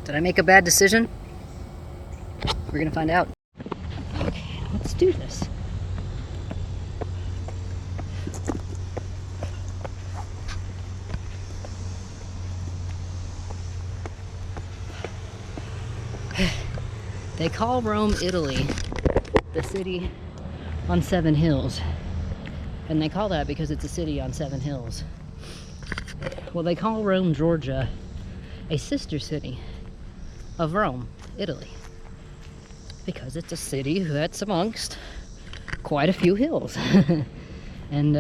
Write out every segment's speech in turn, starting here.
Did I make a bad decision? We're gonna find out. Okay, let's do this. They call Rome, Italy, the city on 7 hills. And they call that because it's a city on 7 hills. Well, they call Rome, Georgia, a sister city of Rome, Italy, because it's a city that's amongst quite a few hills. And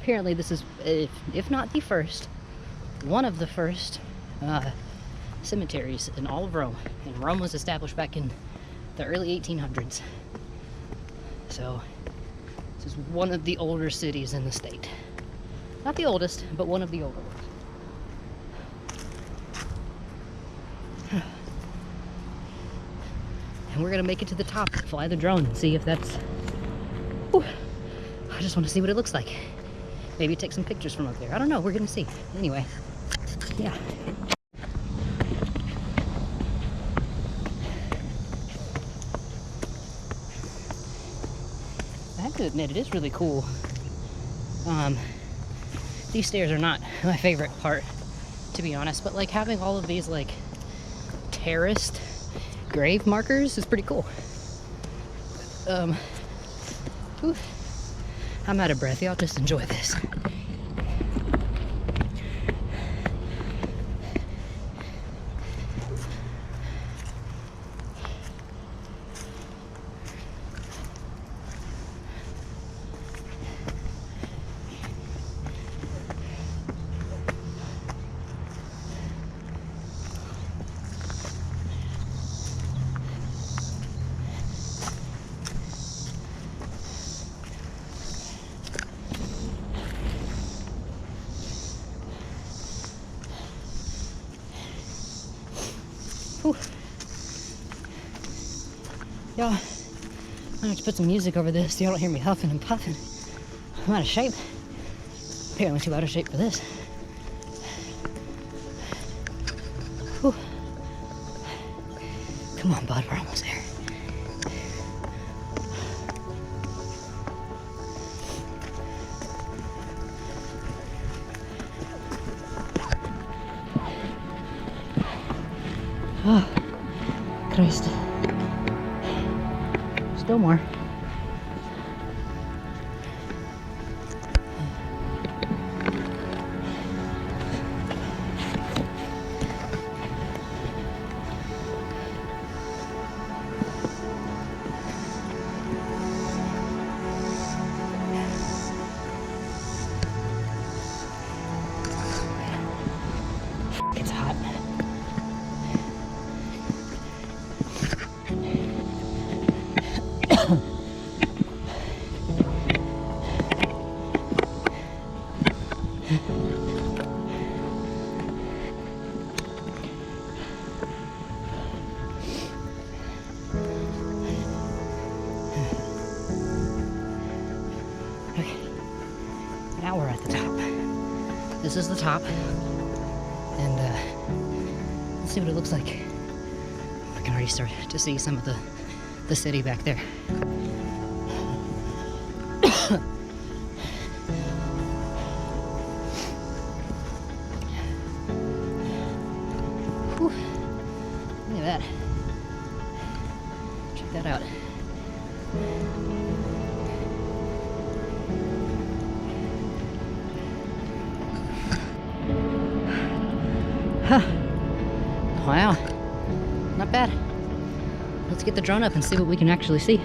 apparently this is, if not the first, one of the first cemeteries in all of Rome. And Rome was established back in the early 1800s. So this is one of the older cities in the state. Not the oldest, but one of the older ones. And we're gonna make it to the top, fly the drone, and see if that's... Whew, I just want to see what it looks like. Maybe take some pictures from up there. I don't know, we're gonna see. Anyway, yeah. I have to admit, it is really cool. These stairs are not my favorite part, to be honest, but like having all of these like terraced grave markers is pretty cool. Whew, I'm out of breath. Y'all just enjoy this. Whew. Y'all, I'm going to put some music over this so y'all don't hear me huffing and puffing. I'm out of shape. Apparently too out of shape for this. Whew. Come on, bud, we're almost there. Oh, Christ. Still more. It's hot. Okay, now we're at the top. This is the top, and let's see what it looks like. I can already start to see some of the city back there. Whew. Look at that. Check that out. Huh. Wow. Not bad. Let's get the drone up and see what we can actually see.